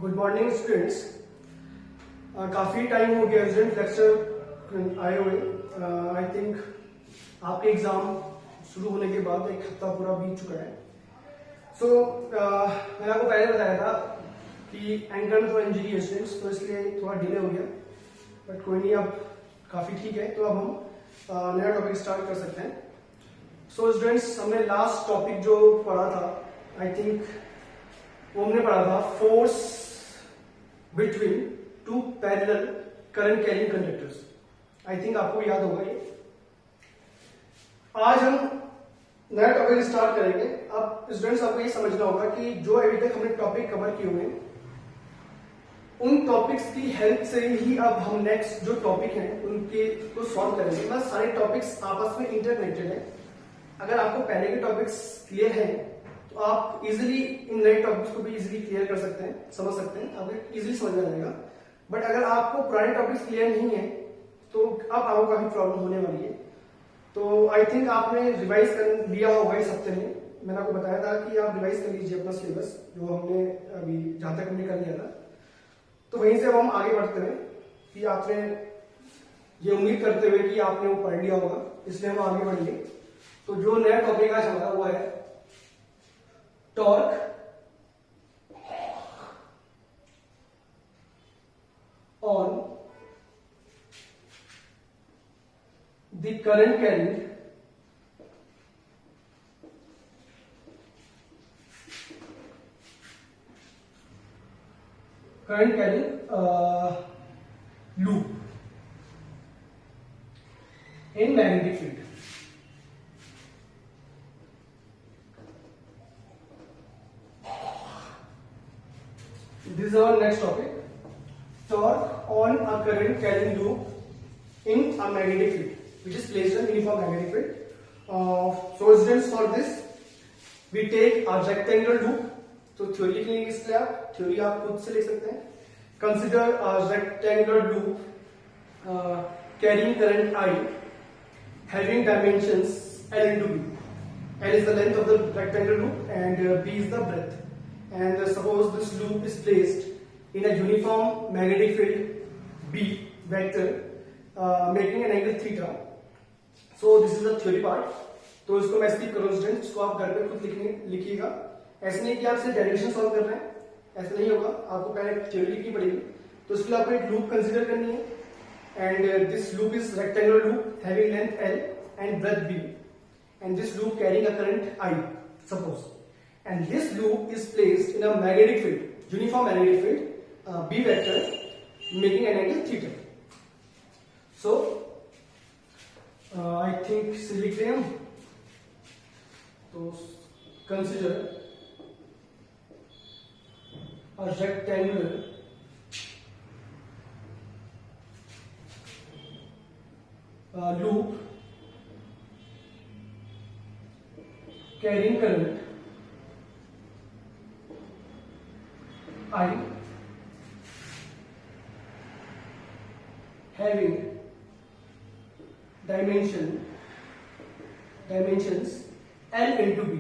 Good morning students. काफ़ी time हो गया स्टूडेंट लेक्चर आए हुए। आई थिंक आपके एग्ज़ाम शुरू होने के बाद एक हफ्ता पूरा बीत चुका है। सो मैंने आपको पहले बताया था कि एंकर में थोड़ा इंजरी है स्टूडेंट्स, तो इसलिए थोड़ा डिले हो गया, बट कोई नहीं, अब काफ़ी ठीक है। तो अब हम नया टॉपिक स्टार्ट कर सकते हैं। सो स्टूडेंट्स, हमने लास्ट टॉपिक जो पढ़ा था, आई थिंक वो हमने पढ़ा था force between two parallel current carrying conductors. I think आपको याद होगा ये। आज हम नया टॉपिक स्टार्ट करेंगे। अब स्टूडेंट्स, आपको ये समझना होगा कि जो अभी तक हमने टॉपिक कवर किए हुए हैं, उन टॉपिक्स की हेल्प से ही अब हम नेक्स्ट जो टॉपिक हैं उनके को सॉल्व करेंगे। बस सारे टॉपिक्स आपस में इंटरकनेक्टेड है। अगर आपको पहले के टॉपिक्स क्लियर हैं तो आप इजीली इन नए टॉपिक्स को भी इजीली क्लियर कर सकते हैं, समझ सकते हैं, आपको इजीली समझ में आ जाएगा। बट अगर आपको पुराने टॉपिक्स क्लियर नहीं है तो अब आपको काफी प्रॉब्लम होने वाली है। तो आई थिंक आपने रिवाइज कर लिया होगा इस हफ्ते में। मैंने आपको बताया था कि आप रिवाइज कर लीजिए अपना सिलेबस, जो हमने अभी जहां तक हमने कर लिया था। तो वहीं से अब हम आगे बढ़ते हैं कि आपने ये उम्मीद करते हुए कि आपने वो पढ़ लिया होगा, इसलिए हम आगे बढ़ेंगे। तो जो नया टॉपिक आज हमारा वो है torque on the current carrying loop in magnetic field. This is our next topic. Torque on a current carrying loop in a magnetic field, which is placed in uniform magnetic field. So students, for this we take a rectangular loop. तो theory लिखने के इसलिए आप theory आप खुद से लिख सकते हैं। Consider a rectangular loop carrying current I having dimensions L into B. L is the length of the rectangular loop and B is the breadth. And suppose this loop is placed in a uniform magnetic field B vector making an angle theta. So this is the theory part. तो इसको मैं skip करूँ student, इसको आप घर पे खुद लिखिएगा। ऐसे नहीं कि आप सिर्फ डायरेक्शन सॉल्व कर रहे हैं, ऐसा नहीं होगा, आपको पहले थ्योरी लिखनी पड़ेगी। तो इसके लिए आपको एक लूप कंसीडर करनी है and this loop is rectangular loop having length L and breadth B and this loop carrying a current I, suppose, and this loop is placed in a magnetic field, uniform magnetic field B vector making an angle theta. So I think से लिखते हैं हम। तो consider a rectangular loop carrying current I having dimensions L into B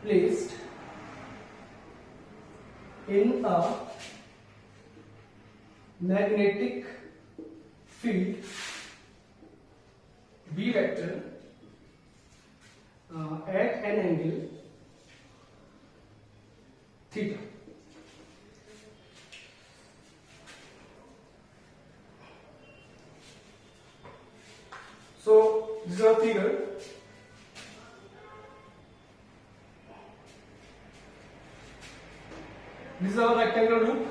placed in a magnetic field B vector at an angle theta. So this is our figure. This is our rectangular loop.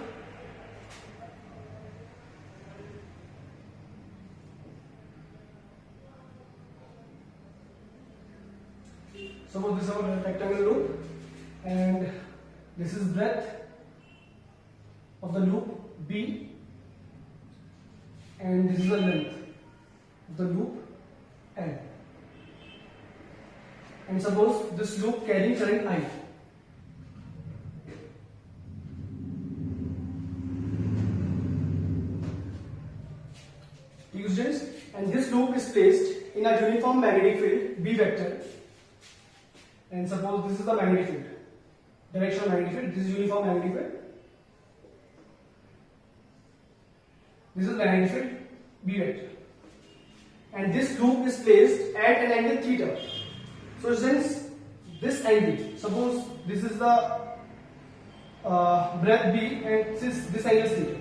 Suppose this is our rectangular loop and this is breadth of the loop B and this is the length of the loop L. And suppose this loop carrying current I. Students, and this loop is placed in a uniform magnetic field B vector, and suppose this is the magnetic field, direction of magnetic field. This is uniform magnetic field. This is magnetic field B vector, and this loop is placed at an angle theta. So since this angle, suppose this is the breadth B and this angle is theta.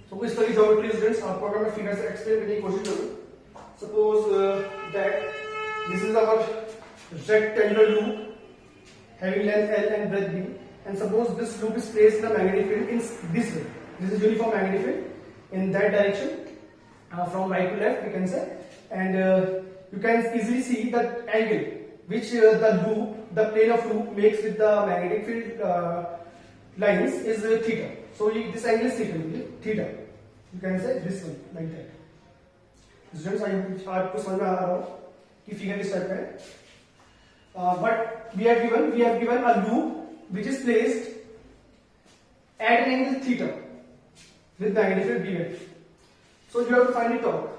So इस तरह की geometry students आपको अगर मैं figure से explain करने की कोशिश करूं, suppose that this is our rectangular loop having length L and breadth B, and suppose this loop is placed in a magnetic field in this way. This is uniform magnetic field in that direction, from right to left we can say, and you can easily see that angle which the plane of loop makes with the magnetic field lines is theta. So this angle is theta. You can say this one like that. Students, आपको समझ में आ रहा हो कि figure किस type का है. But we have given a loop which is placed at an angle theta with magnetic field B vector. So you have to find the torque.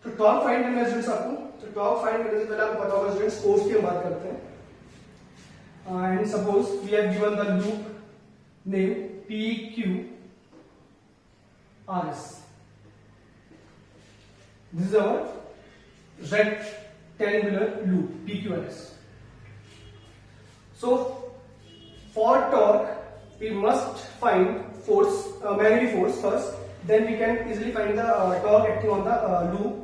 तो टॉर्क फाइंड करना है स्टूडेंट्स आपको. तो टॉर्क फाइंड करने से पहले आपको पता होगा स्टूडेंट्स फोर्स की हम बात करते हैं. And suppose we have given the loop name PQRS. This is our rectangular loop PQRS. So for torque we must find force, magnetic force first, then we can easily find the torque acting on the loop.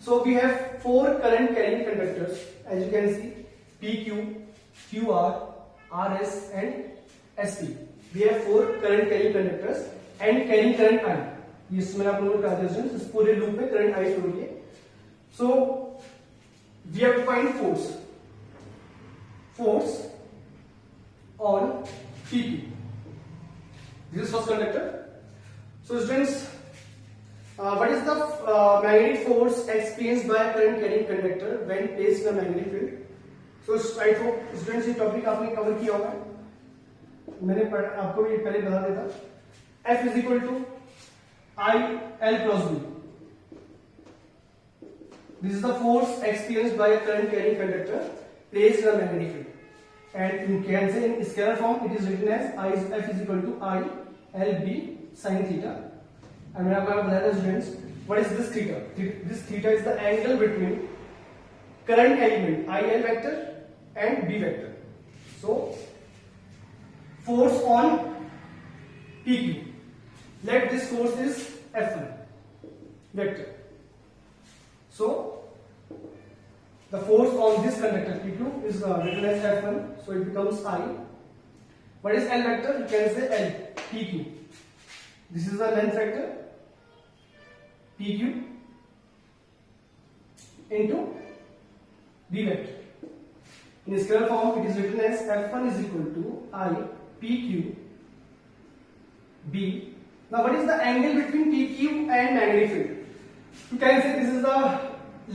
So we have 4 current carrying conductors, as you can see, PQ, QR, RS and SP. We have 4 current carrying conductors and carrying current I. इसमें आप लोगों का इस पूरे loop में current I flow है. So we have to find force on PQ. This is first conductor. So students, what is the magnetic force experienced by a current carrying conductor when placed in a magnetic field? So I hope students ये topic आपने cover किया होगा. मैंने आपको ये पहले बता देता. F is equal to I L cross B. This is the force experienced by a current carrying conductor placed in a magnetic field. And you can say in scalar form it is written as F is equal to I L B sin theta. And when I have बताया students, what is this theta? This theta is the angle between current element IL vector and B vector. So force on PQ. Let this force is F1 vector. So the force on this conductor PQ is written as F1. So it becomes I. What is L vector? You can say L PQ. This is the length vector PQ into B vector. In scalar form it is written as F1 is equal to I PQ B. Now what is the angle between PQ and magnetic field? You can say this is the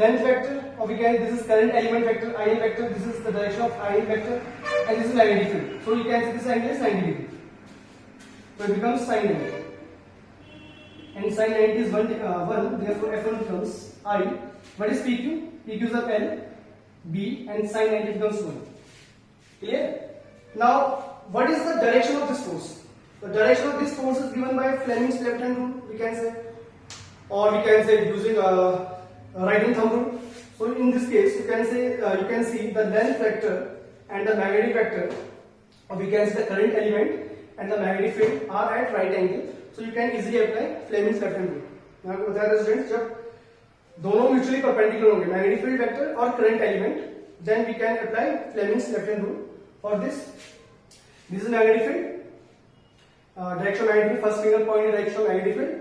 length vector, or we can this is current element vector IL vector, this is the direction of IL vector, and this is magnetic field. So you can say this angle is 90 degree. So it becomes sin 90. And sin 90 is 1, therefore F1 becomes I. What is PQ? PQ is of L, B, and sin 90 becomes 1. Clear? Now what is the direction of this force? The direction of this force is given by Fleming's left hand rule, we can say, or we can say using right hand thumb rule. So in this case, you can say you can see the length vector and the magnetic vector, or we can say the current element and the magnetic field are at right angle. So you can easily apply Fleming's left hand rule. मैं आपको बताया था students, जब दोनों mutually perpendicular होंगे magnetic field vector और current element, then we can apply Fleming's left hand rule for this. This is magnetic field. Direction of magnetic field, first finger pointing direction of magnetic field,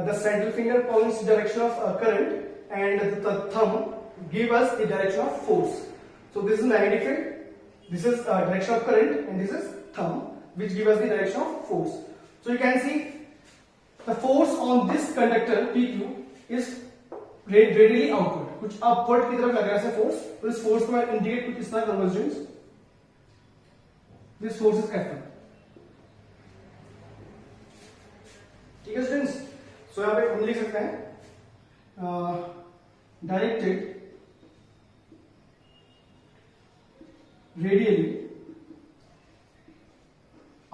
the central finger points direction of current, and the thumb give us the direction of force. So this is magnetic field, this is direction of current, and this is thumb which give us the direction of force. So you can see the force on this conductor PQ is radially outward, कुछ upward की तरफ लग रहा है force. तो इस force को मैं indicate कुछ इस तरह करूंगा students. This force is F1. ठीक है स्टूडेंट्स. सो यहाँ पे हम लिख सकते हैं डायरेक्टेड radially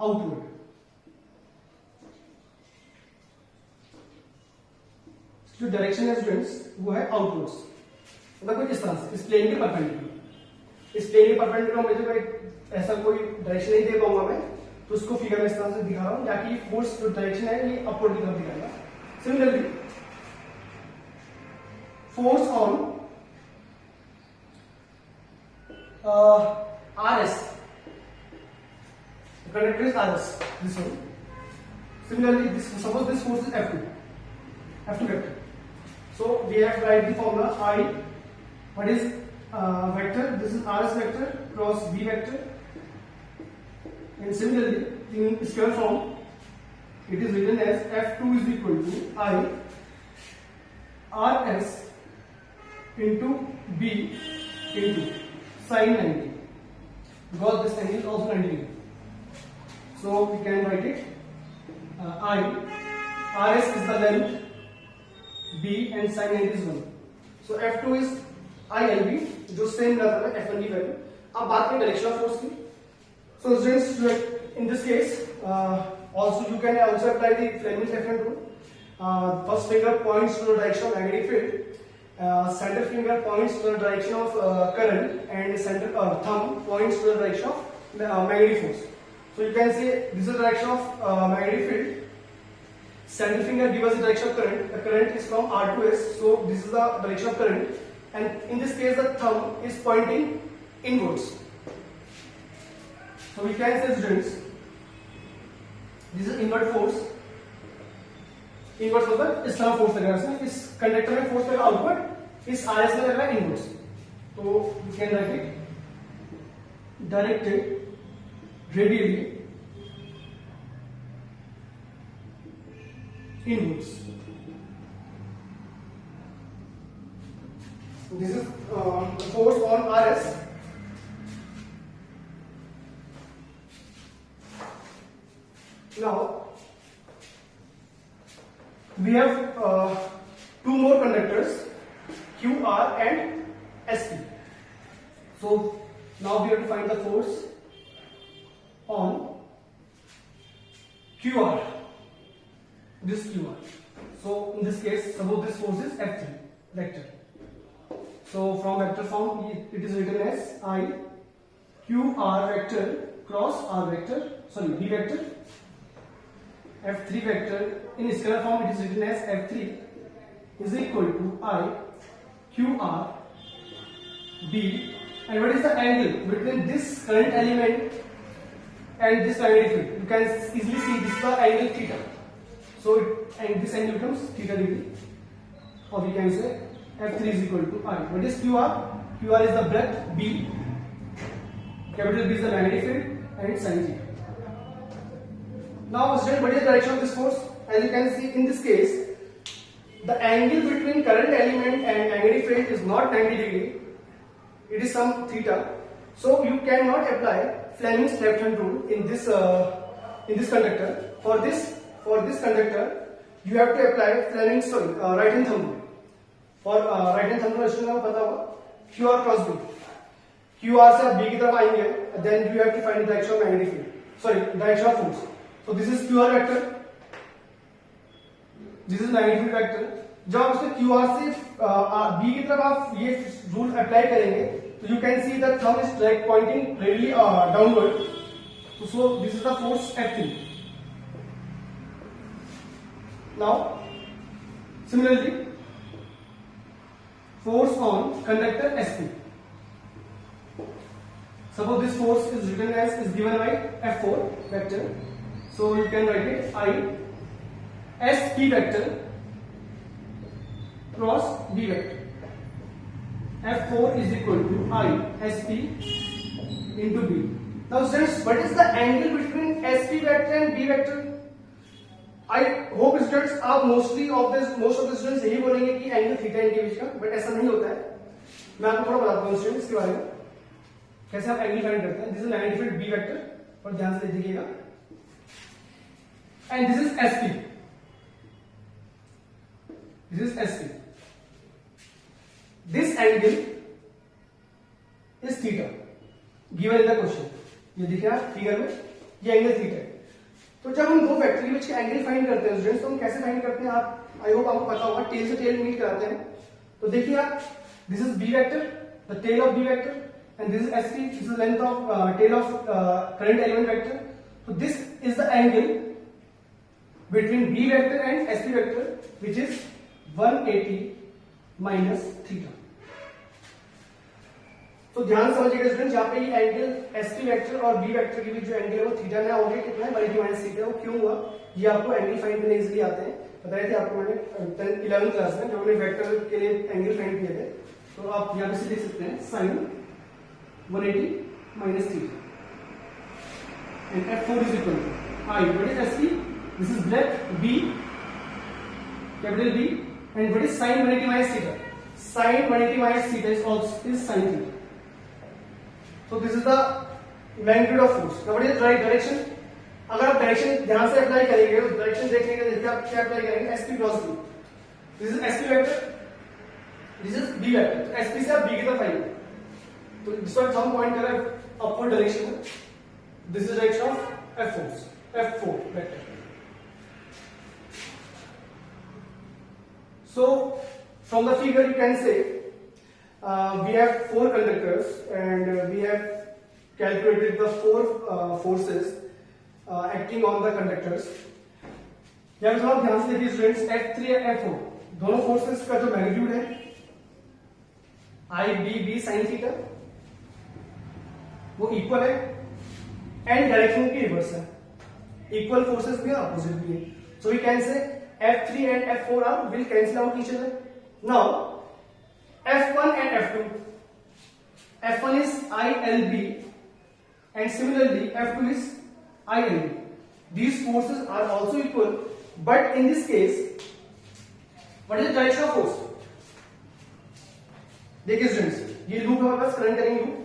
outward. जो डायरेक्शन है स्टूडेंट्स वो है आउटवर्ड्स, मतलब कुछ इस तरह से इस प्लेन के परपेंडिकुलर। इस प्लेन के परपेंडिकुलर मुझे कोई ऐसा कोई डायरेक्शन नहीं दे पाऊंगा मैं, तो उसको फिगर में इस तरह से दिखा रहा हूं, ताकि फोर्स जो डायरेक्शन है ये अपवर्ड की तरफ दिखाएगा। Similarly force on RS, the conductor is RS, this one. Similarly, suppose this force is F2 vector. So we have to write the formula I. What is vector? This is RS vector cross B vector. And similarly, in square form, it is written as F2 is equal to I RS into B into sin 90, because this angle is also 90 degree. So we can write it RS is the length, B and sin 90 is 1. So F2 is ILB, जो same रहता है F1 की value. अब बात करें direction of force की। So students, in this case, also you can also apply the Fleming's Left-hand rule. First finger points to the direction of magnetic field. Center finger points to the direction of current, and center thumb points to the direction of magnetic force. So you can say this is the direction of magnetic field. Center finger gives us the direction of current. The current is from R to S, so this is the direction of current. And in this case, the thumb is pointing inwards. So we can say, students, this is inward force. Inverse मतलब इस तरह force लगेगा, इसमें इस conductor में force लगेगा outward, इस RS में लगेगा इनवर्स। तो you can write it directed radially inverse. This is force on RS. Now we have two more conductors, QR and SP. So now we have to find the force on QR, this QR. So in this case, suppose this force is F3 vector. So from vector form it is written as I QR vector cross R vector, sorry B vector, F3 vector. In scalar form it is written as F3 is equal to I QR B, and what is the angle between this current element and this magnetic field? You can easily see this is the angle theta, so and this angle becomes theta degree, or we can say F3 is equal to I. What is QR? QR is the breadth, B, capital B is the magnetic field, and it's sin theta. Now student, what is the direction of this force? As you can see in this case, the angle between current element and magnetic field is not 90 degree, it is some theta. So you cannot apply Fleming's left-hand rule in this conductor. For this conductor, you have to apply Fleming's right-hand thumb rule. For right-hand thumb rule student को पता होगा, QR cross B. QR से आप B की तरफ आएंगे, then you have to find the direction of magnetic field. Sorry, direction of force. So this is QR vector. This is magnetic field vector. जब आप इसमें QR से B की तरफ आप ये रूल अप्लाई करेंगे, तो you can see the thumb is like pointing really downward. So this is the force F3. Now, similarly, force on conductor SP. Suppose this force is written as is given by F4 vector. So you can write it I SP vector cross B vector. F4 is equal to I SP into B. Now students, what is the angle between SP vector and B vector? I hope students आप most of the students यही बोलेंगे कि angle theta इनके बीच का, but ऐसा नहीं होता है। मैं आपको थोड़ा बताता हूँ स्टूडेंट्स इसके बारे में, कैसे आप एंगल फाइंड करते हैं। This is magnetic field B vector, और ध्यान से देखिएगा, and this is SP. This is SP. This angle is theta given in the question. ये दिख रहा है फिगर में, ये एंगल थीटा है। तो जब हम दो वेक्टर के बीच के एंगल फाइंड करते हैं स्टूडेंट्स, तो हम कैसे फाइंड करते हैं, आप आई होप आपको पता होगा, टेल से टेल मीट कराते हैं। तो देखिए आप, this is B vector, the tail of B vector, and this is SP, this is length of tail of current element vector. तो this is the angle between B vector and SP vector, which is 180 minus theta. तो ध्यान समझिएगा student, यहाँ पे ये angle SP vector और B vector के बीच जो एंगल है वो थीटा में हो गया, कितना है 180 माइनस थीटा। वो क्यों हुआ, ये आपको एंगल फाइंड करने इजीली आते हैं, बताए थे आपको मैंने 11th क्लास में, जो मैंने वेक्टर के लिए एंगल फाइंड किए थे। तो आप यहाँ पे लिख सकते हैं sin 180 minus theta, and F4 is equal to I, what is SP? This is left B, capital B, and what is sin 180 minus theta? Sin 180 minus theta is also is sin theta. So this is the magnitude of force. Now what is the right direction? अगर आप direction ध्यान से apply करेंगे, तो direction देखने के लिए आप क्या अप्लाई करेंगे, SP cross B. This is SP vector, this is B vector. तो SP से आप B की तरफ आएंगे, तो जिस पर हम पॉइंट कर रहे हैं अपवर्ड डायरेक्शन में, this is direction of F4 vector. So from the figure you can say we have 4 conductors and we have calculated the 4 forces acting on the conductors. यहाँ पे थोड़ा ध्यान से देखिए स्टूडेंट्स, F3 और F4 दोनों forces का जो मैग्नीट्यूड है IBB sin थीटा वो इक्वल है, एंड डायरेक्शन की रिवर्स है, इक्वल फोर्सेस भी है अपोजिट भी है। सो वी कैन से F3 and F4 will cancel out each other. Now F1 and F2, F1 is ILB and similarly F2 is ILB. These forces are also equal, but in this case what is the direction of force? देखिए students, ये loop हमारे पास current करेंगे loop,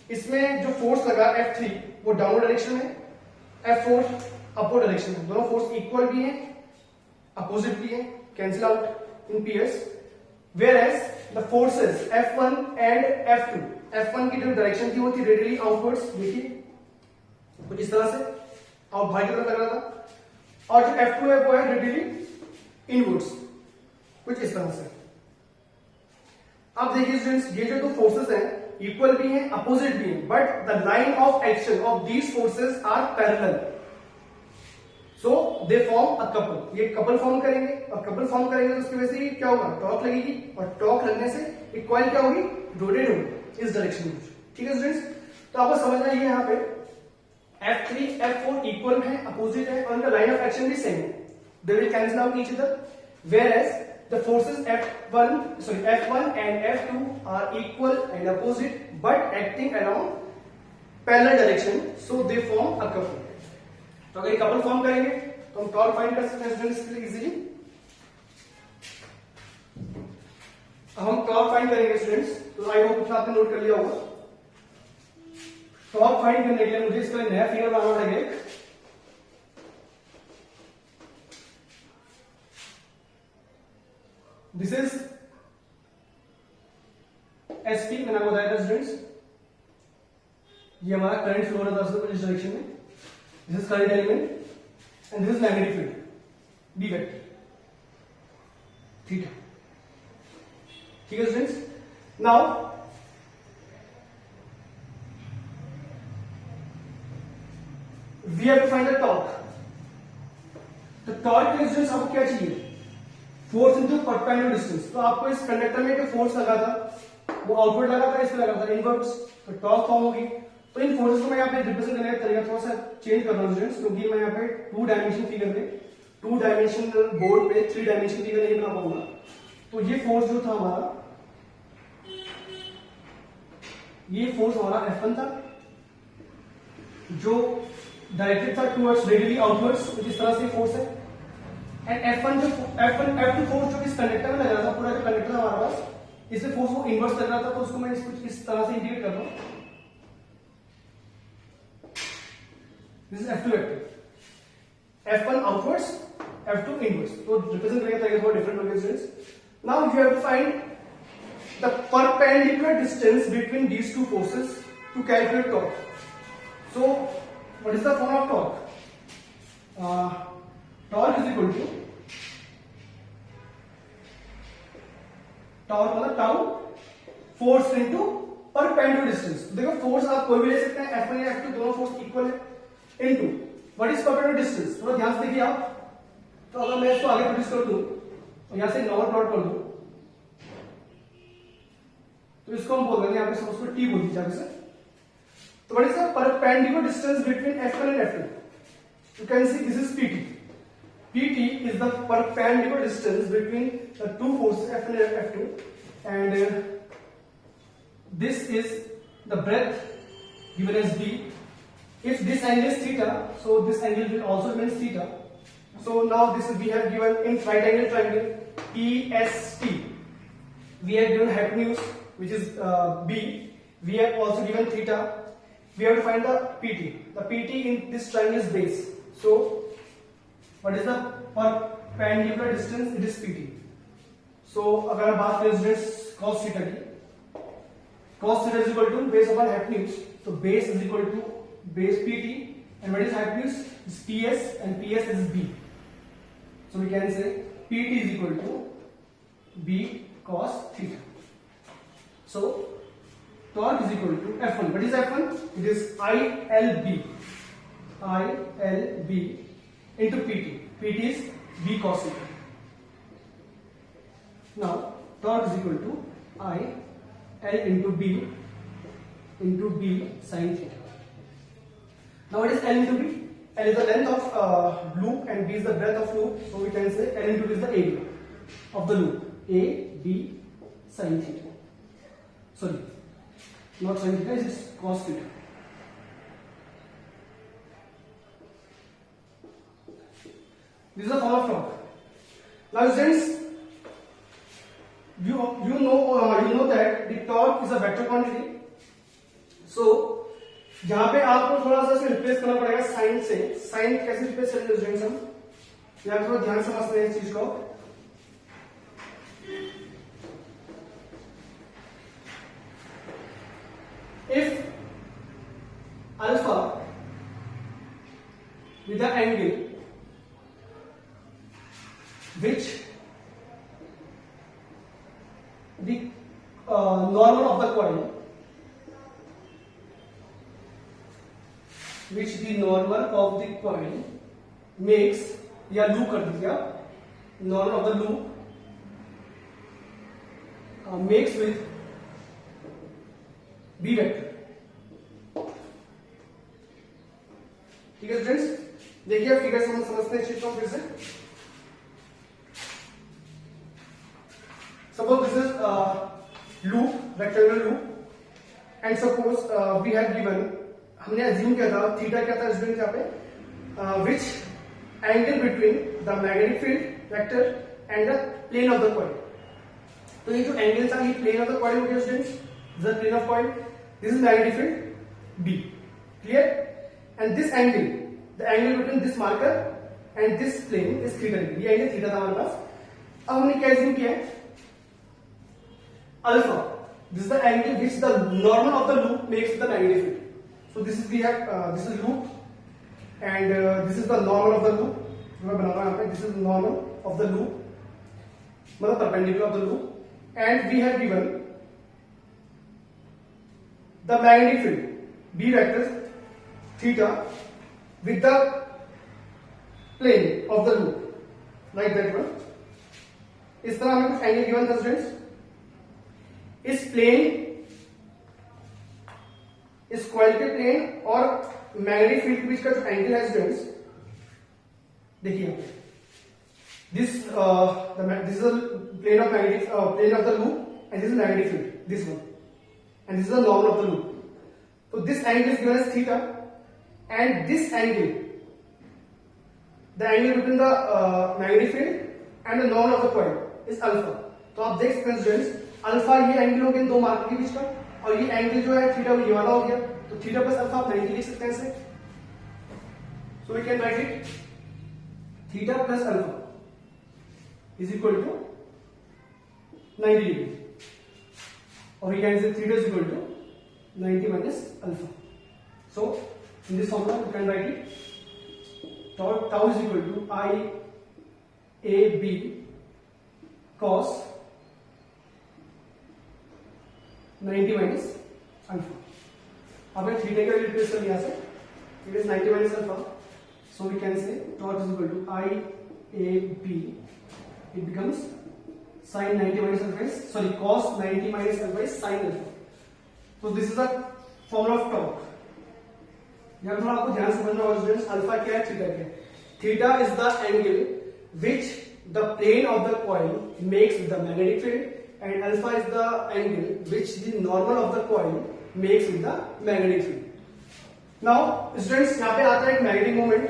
इसमें जो force लगा F3 वो downward direction में, F4 upward direction में, दोनों फोर्स इक्वल भी हैं अपोजिट भी है, cancel out in pairs, whereas the forces F1 and F2, F1 की जो डायरेक्शन थी वो थी रेडियली आउटवर्ड्स, देखिए कुछ इस तरह से आउट बाहर की तरफ लग रहा था, और जो F2 है वो है रेडियली इनवर्ड्स, कुछ इस तरह से। अब देखिए स्टूडेंट्स, ये जो दो फोर्सेस हैं इक्वल भी हैं अपोजिट भी हैं, but the line of action of these forces are parallel, so they form a couple. ये कपल फॉर्म करेंगे, और कपल फॉर्म करेंगे तो उसकी वजह से क्या होगा, टॉर्क लगेगी, और टॉर्क लगने से एक कॉइल क्या होगी, रोटेट होगी इस डायरेक्शन में। ठीक है स्टूडेंट्स, तो आपको समझना है यहाँ पे F3 F4 इक्वल है अपोजिट है, और उनका लाइन ऑफ एक्शन भी सेम है, they will cancel out each other, whereas the forces F1 and F2 are equal and opposite but acting along parallel direction, so they form a couple. तो अगर couple form करेंगे तो हम torque find कर सकते हैं students के लिए इजीली। अब हम टॉर्क फाइंड करेंगे स्टूडेंट्स, तो आई होप इतना आपने नोट कर लिया होगा। टॉर्क फाइंड करने के लिए मुझे इसका नया फिगर बनाना पड़ेगा। दिस इज SP, मैंने आपको बताया था स्टूडेंट्स, ये हमारा करंट फ्लो हो रहा था इस डायरेक्शन में, this is current element and this is magnetic field B vector theta. ठीक है students, now we have to find the torque. तो टॉर्क के स्टूडेंट्स आपको क्या चाहिए, फोर्स इनटू परपेंडिकुलर डिस्टेंस। तो आपको इस कंडक्टर में जो फोर्स लगा था वो आउटवर्ड लगा था, इस पे लगा था इनवर्ड्स, तो टॉर्क फॉर्म होगी। तो इन फोर्सेस को मैं यहाँ पे रिप्रेजेंट करने का तरीका थोड़ा सा चेंज कर रहा हूँ स्टूडेंट्स, क्योंकि मैं यहाँ पे 2 डायमेंशन फिगर पे, 2 डायमेंशनल बोर्ड पे 3 डायमेंशन फिगर नहीं बना पाऊंगा। तो ये फोर्स जो था हमारा, ये फोर्स हमारा F1 था जो डायरेक्टेड था टुवर्ड्स रेडियली आउटवर्ड्स, कुछ इस तरह से फोर्स है, एंड F2 फोर्स जो इस कंडक्टर में लग रहा था, पूरा जो कंडक्टर हमारे पास, इससे फोर्स को इन्वर्स कर रहा था, तो उसको मैं कुछ इस तरह से इंडिकेट कर रहा हूं। This is F2 vector, F1 outwards, F2 inverse, तो रिप्रेजेंट करने का तरीका थोड़ा डिफरेंट हो गया students. Now you have to find the perpendicular distance between these two forces to calculate torque. So what is the form of torque? Torque is equal to torque मतलब tau force into perpendicular distance. देखो force आप कोई भी ले सकते हैं, F1 या F2 दोनों फोर्स इक्वल है, into what is perpendicular distance. थोड़ा ध्यान से देखिए आप. तो अगर मैं इसको आगे प्रोड्यूस कर दूं और यहां से नॉर्मल प्लॉट कर दूं तो इसको हम बोल देंगे, यहां पे सपोज को T बोल दीजिए से. तो what is the perpendicular distance between F1 and F2? You can see this is PT. PT is the perpendicular distance between the two forces F1 and F2, and this is the breadth given as B. If this angle is theta, so this angle will also remain theta. So now this is, we have given in right angle triangle EST. We have given hypotenuse, which is B. We have also given theta. We have to find the PT. The PT in this triangle is base. So what is the perpendicular distance? It is PT. So अगर हम बात करें students cos theta की, cos theta is equal to base upon hypotenuse. So base is equal to base PT, and what is hypotenuse? Is PS, and PS is B. So we can say PT is equal to B cos theta. So torque is equal to F1. What is F1? It is ILB. ILB into PT. PT is B cos theta. Now torque is equal to I L into B sin theta. Now what is L into B? L is the length of loop and B is the breadth of loop. So we can say L into B is the area of the loop. A B sin theta. Sorry, not sin theta, it is cos theta. This is the form of torque. Now students, you know that the torque is a vector quantity. So यहाँ पे आपको थोड़ा सा इसे replace करना पड़ेगा sign से. Sign कैसे रिप्लेस करेंगे स्टूडेंट्स हम? यहाँ थोड़ा ध्यान समझते हैं इस चीज को. If alpha with the angle which the normal of the coil, which the normal of the coil makes, या लूप कर दीजिए आप, normal of the loop makes with B vector. ठीक है स्टूडेंट्स, देखिए फिगर समझते हैं चीज को फिर से. Suppose this is loop, rectangular loop, and suppose we have given, हमने assume किया था थीटा क्या था स्टूडेंट यहाँ पे, which angle between the magnetic field vector and the plane of the coil. तो ये जो एंगल था ये plane of the coil हो गया students. This is the plane of coil. This is magnetic field B. Clear? And this angle, the angle between this marker and this plane is theta degree. ये angle theta था हमारे पास. अब हमने क्या assume किया है? Alpha. This is the angle which the normal of the loop makes with the magnetic field. So this is we have this is loop, and this is the normal of the loop. मैं बना रहा हूँ यहाँ पे. This is normal of the loop, मतलब perpendicular of the loop, and we have given the magnetic field B vector theta with the plane of the loop, like that one. इस तरह हमें कुछ एंगल गिवन था students. इस plane, इस coil के plane और मैग्नेटिक फील्ड के बीच का जो एंगल है स्टूडेंट्स, देखिए this is the plane of magnetic plane of the loop, and this is magnetic field, this one, and this is the normal of the loop. तो this angle is given as theta, and this angle, the angle between the magnetic field and the normal of the coil is alpha. तो आप देख सकते हैं students, alpha ये angle हो गया दो मार्कर के बीच का, और ये एंगल जो है थीटा ये वाला हो गया. तो थीटा प्लस अल्फा आप 90 लिख सकते हैं इसे. So we can write it theta plus alpha is equal to 90 degree, और we can say theta is equal to 90 minus alpha. So in this formula you can write it tau is equal to IAB cos 90 minus alpha. अब theta के value replace कर लिया से it is 90 minus alpha, so we can say tau is equal to IAB, it becomes sin 90 minus alpha is, sorry, cos 90 minus alpha is sin alpha. So this is the formula of tau. यहाँ थोड़ा आपको ध्यान से समझना होगा students, alpha क्या है, theta क्या है. Theta is the angle which the plane of the coil makes with the magnetic field and alpha is the angle which the normal of the coil makes with the magnetic field. Now students यहाँ पे आता है एक magnetic moment.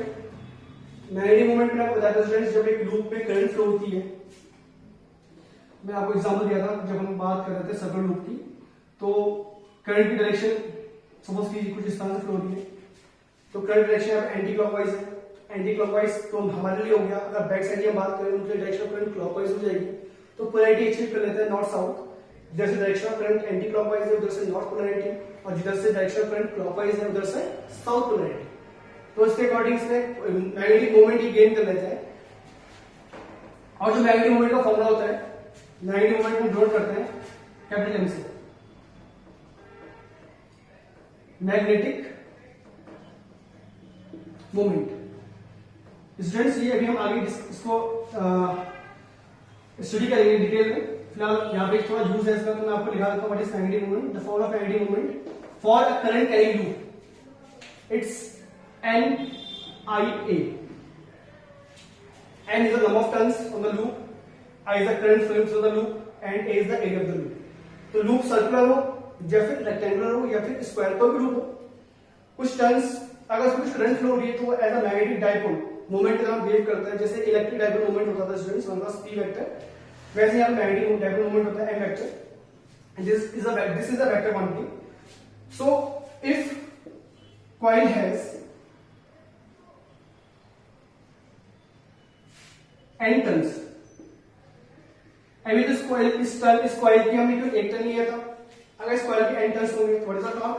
Magnetic moment में आपको बताया था students, जब एक लूप में करंट फ्लो होती है, मैं आपको एग्जांपल दिया था जब हम बात कर रहे थे सर्कुलर लूप की, तो करंट की डायरेक्शन सपोज की कुछ इस तरह से फ्लो होती है, तो करंट डायरेक्शन एंटी क्लॉकवाइज है. एंटी क्लॉकवाइज तो हमारे लिए हो गया. अगर बैक साइड की हम बात करें उनकी डायरेक्शन ऑफ करंट क्लॉकवाइज हो जाएगी, तो पोलैरिटी एक्सचेंज कर लेते हैं नॉर्थ साउथ. इधर से direction of current anti clockwise है, उधर से नॉर्थ पोलैरिटी, और जिधर से डायरेक्शन ऑफ करंट क्लॉकवाइज है उधर से साउथ पोलैरिटी. तो इसके अकॉर्डिंग से मैग्नेटिक मोमेंट ही गेन कर लेते हैं. और जो मैग्नेटिक मोमेंट का फॉर्मूला होता है, मैग्नेटिक मोमेंट को डिनोट करते हैं कैपिटल एम से. मैग्नेटिक मोमेंट स्टूडेंट्स, ये अभी हम आगे इसको स्टडी करेंगे डिटेल में. फिलहाल यहाँ पे थोड़ा यूज है इसका, तो मैं आपको लिखा देता हूँ what is magnetic moment. The formula of magnetic moment for a current carrying loop, it's NIA. N is the number of turns on the loop, I is the current flowing through the loop, and A is the area of the loop. तो loop circular हो या फिर rectangular हो या फिर square कोई भी loop हो, कुछ टर्न्स अगर उसमें कुछ करंट फ्लो हो रही है तो as a magnetic dipole moment की तरह बिहेव करता है. जैसे इलेक्ट्रिक डाइपोल मोमेंट होता था स्टूडेंट्स हमारे पास P वेक्टर, वैसे यहाँ मैग्नेटिक डाइपोल मोमेंट होता है M vector. This is a vector quantity. So if coil has n turns, अभी तो इस कॉइल की हमने क्यों एक टर्न लिया था, अगर इस कॉइल के n टर्न्स होंगे व्हाट इज द टॉर्क.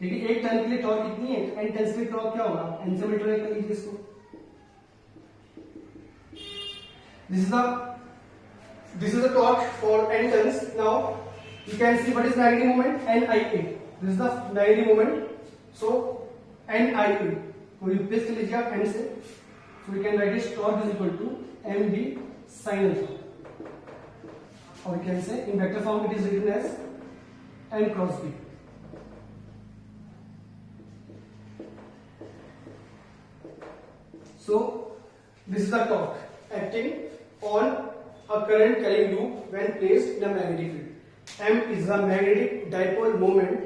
देखिए एक टर्न के लिए टॉर्क कितनी है, n टर्न्स के लिए टॉर्क क्या होगा, n से मल्टीप्लाई कर लीजिए इसको. This is the torque for n turns. Now you can see what is magnetic moment, NIA. This is the magnetic moment. So NIA को रिप्लेस कर लीजिए आप n से. So we can write this torque is equal to mb sin alpha, or we can say in vector form it is written as n cross b. So this is the torque acting on a current carrying loop when placed in a magnetic field. M is the magnetic dipole moment,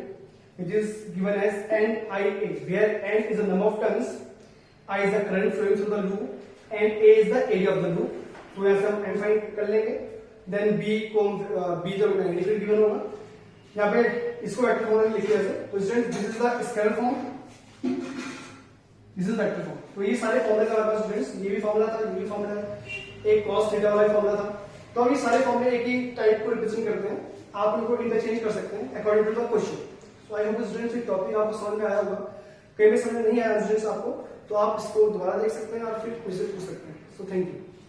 which is given as NIA, where n is the number of turns, I is the current flowing through the loop, and A is the area of the loop. तो यहाँ से हम n find कर लेंगे. Then B को B जो magnetic field given होगा, यहाँ पे इसको वेक्टर फॉर्म में लिखिए ऐसे. तो student this is the scalar form, this is vector form. तो ये सारे फॉर्मूले हमारे पास स्टूडेंट्स, ये भी फॉर्मूला था, ये भी फॉर्मूला है, एक cos थीटा वाला फॉर्मूला था. तो हम ये सारे फॉर्मूले एक ही टाइप को रिप्रेजेंट करते हैं, आप उनको इंटरचेंज कर सकते हैं according to the question. So I hope students ये टॉपिक आपको समझ में आया होगा. कहीं भी समझ में नहीं आया स्टूडेंट्स आपको, तो आप इसको दोबारा देख सकते हैं और फिर मुझसे पूछ सकते हैं. So thank you.